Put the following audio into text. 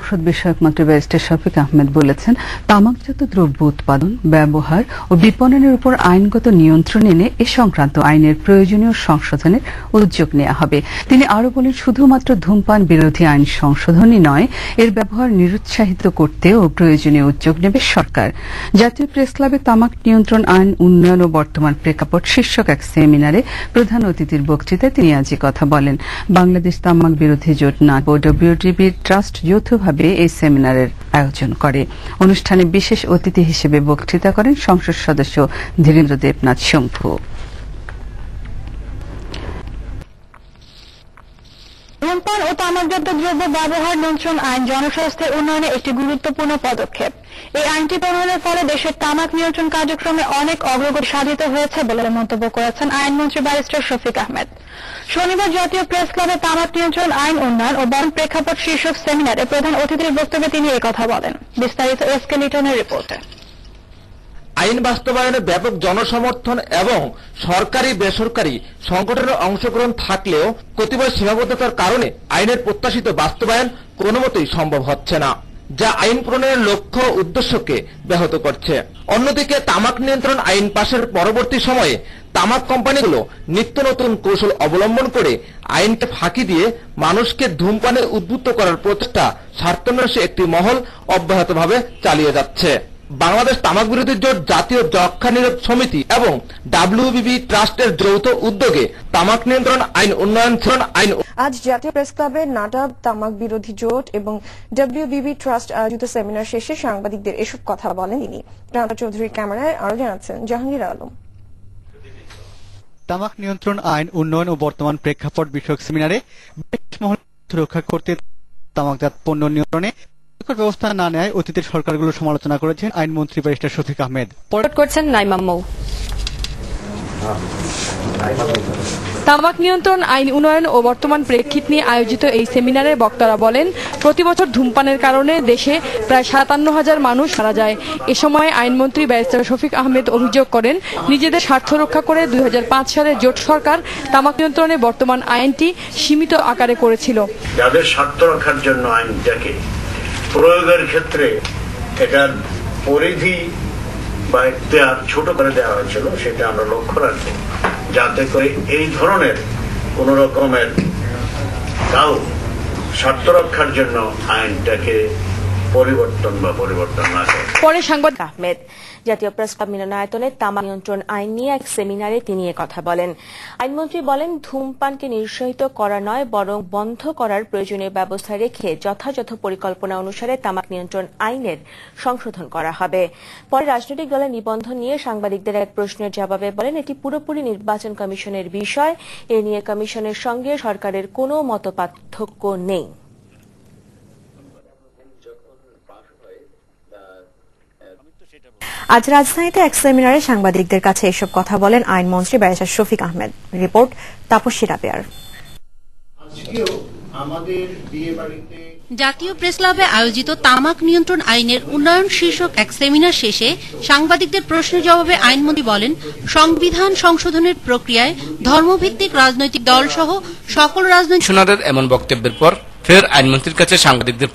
ঔষধ বিষয়ক মন্ত্রী ব্যারিস্টার শফিক আহমেদ বলেছেন, তামাকজাত দ্রব্য উৎপাদন, ব্যবহার ও বিপণনের উপর আইনগত নিয়ন্ত্রণ এনে এ সংক্রান্ত আইনের প্রয়োজনীয় সংশোধনের উদ্যোগ নেওয়া হবে। তিনি আরও বলেন, শুধুমাত্র ধূমপান বিরোধী আইন সংশোধনই নয়, এর ব্যবহার নিরুৎসাহিত করতেও প্রয়োজনীয় উদ্যোগ নেবে সরকার। জাতীয় প্রেস ক্লাবে তামাক নিয়ন্ত্রণ আইন উন্নয়ন ও বর্তমান প্রেক্ষাপট শীর্ষক এক সেমিনারে প্রধান অতিথির বক্তৃতায় তিনি আজ কথা বলেন। বাংলাদেশ তামাক বিরোধী জোট নাট ও ডব্লিউটিবি ট্রাস্ট যৌথভাবে এই সেমিনারের আয়োজন করে। অনুষ্ঠানে বিশেষ অতিথি হিসেবে বক্তৃতা করেন সংসদ সদস্য ধীরেন্দ্র দেবনাথ শম্ভু। ধূমপান ও তামাকজাত দ্রব্য ব্যবহার নিয়ন্ত্রণ আইন জনস্বাস্থ্যের উন্নয়নে একটি গুরুত্বপূর্ণ পদক্ষেপ। এই আইনটি প্রণয়নের ফলে দেশের তামাক নিয়ন্ত্রণ কার্যক্রমে অনেক অগ্রগতি সাধিত হয়েছে বলে মন্তব্য করেছেন আইনমন্ত্রী ব্যারিস্টার শফিক আহমেদ। শনিবার জাতীয় প্রেস ক্লাবে তামাক নিয়ন্ত্রণ আইন উন্নয়ন ও বর্তমান প্রেক্ষাপট শীর্ষক সেমিনারে প্রধান অতিথির বক্তব্যে তিনি কথা বলেন। বিস্তারিত এসকে লিটনের রিপোর্টে। আইন বাস্তবায়নে ব্যাপক জনসমর্থন এবং সরকারি বেসরকারি সংগঠনের অংশগ্রহণ থাকলেও কতিপয় সীমাবদ্ধতার কারণে আইনের প্রত্যাশিত বাস্তবায়ন কোনোমতেই সম্ভব হচ্ছে না, যা আইন প্রণয়নের লক্ষ্য উদ্দেশ্যকে ব্যাহত করছে। অন্যদিকে তামাক নিয়ন্ত্রণ আইন পাশের পরবর্তী সময়ে তামাক কোম্পানিগুলো নিত্য নতুন কৌশল অবলম্বন করে আইনকে ফাঁকি দিয়ে মানুষকে ধূমপানে উদ্বুদ্ধ করার প্রচেষ্টা স্বার্থান্বেষী একটি মহল অব্যাহতভাবে চালিয়ে যাচ্ছে। বাংলাদেশ তামাক বিরোধী জোট, জাতীয় যক্ষ্মা নিরোধ সমিতি এবং ডাব্লিউবিবি ট্রাস্টের যৌথ উদ্যোগে তামাক নিয়ন্ত্রণ আইন উন্নয়ন আইন আজ জাতীয় প্রেস ক্লাবে নাটাব, তামাক বিরোধী জোট এবং ডব্লিউবিবি ট্রাস্ট আয়োজিত সেমিনার শেষে সাংবাদিকদের এসব কথা বলেন তিনি। রানা চৌধুরীর ক্যামেরায় আরো জানাচ্ছেন জাহাঙ্গীর আলম। তামাক নিয়ন্ত্রণ আইন উন্নয়ন ও বর্তমান প্রেক্ষাপট বিষয়ক সেমিনারে মহল রক্ষা করতে তামাকজাত পণ্য নিয়ন্ত্রণে ব্যবস্থা না নেয় অতীতের সরকারগুলোর সমালোচনা করেছেন আইনমন্ত্রী ব্যারিস্টার শফিক আহমেদ। করছেন নাইমা মৌ। তামাক নিয়ন্ত্রণ আইন উন্নয়ন ও বর্তমান প্রেক্ষিত নিয়ে আয়োজিত এই সেমিনারে বক্তারা বলেন, প্রতি বছর ধূমপানের কারণে দেশে প্রায় 57,000 মানুষ মারা যায়। এ সময় আইনমন্ত্রী ব্যারিস্টার শফিক আহমেদ অভিযোগ করেন, নিজেদের স্বার্থ রক্ষা করে 2005 সালে জোট সরকার তামাক নিয়ন্ত্রণে বর্তমান আইনটি সীমিত আকারে করেছিল। যাদের স্বার্থ রক্ষার জন্য আইনটাকে প্রয়োগের ক্ষেত্রে এটার পরিধি বা এখতিয়ার ছোট করে দেওয়া হয়েছিল, সেটা আমরা লক্ষ্য রাখবো, যাতে করে এই ধরনের কোন রকমের কাউ স্বার্থ রক্ষার জন্য আইনটাকে পরিবর্তন না করে। পরে সাংবাদিক আহমেদ জাতীয় প্রেস ক্লাব মিলনায়তনে তামাক নিয়ন্ত্রণ আইন নিয়ে এক সেমিনারে তিনি কথা বলেন। আইনমন্ত্রী বলেন, ধূমপানকে নিরুৎসাহিত করা নয়, বরং বন্ধ করার প্রয়োজনীয় ব্যবস্থা রেখে যথাযথ পরিকল্পনা অনুসারে তামাক নিয়ন্ত্রণ আইনের সংশোধন করা হবে। পরে রাজনৈতিক দলের নিবন্ধন নিয়ে সাংবাদিকদের এক প্রশ্নের জবাবে বলেন, এটি পুরোপুরি নির্বাচন কমিশনের বিষয়, এ নিয়ে কমিশনের সঙ্গে সরকারের কোনো মতপার্থক্য নেই। আজ রাজধানীতে এক সেমিনারে সাংবাদিকদের কাছে এসব কথা বলেন আইনমন্ত্রী ব্যারিস্টার শফিক আহমেদ। রিপোর্ট তাপসী রাবেয়ার। জাতীয় প্রেস ক্লাবে আয়োজিত তামাক নিয়ন্ত্রণ আইনের উন্নয়ন শীর্ষক এক সেমিনার শেষে সাংবাদিকদের প্রশ্নের জবাবে আইনমন্ত্রী বলেন, সংবিধান সংশোধনের প্রক্রিয়ায় ধর্মভিত্তিক রাজনৈতিক দল সহ সকল রাজনৈতিক এমন বক্তব্যের পর ফের আইনমন্ত্রীর কাছে সাংবাদিকদের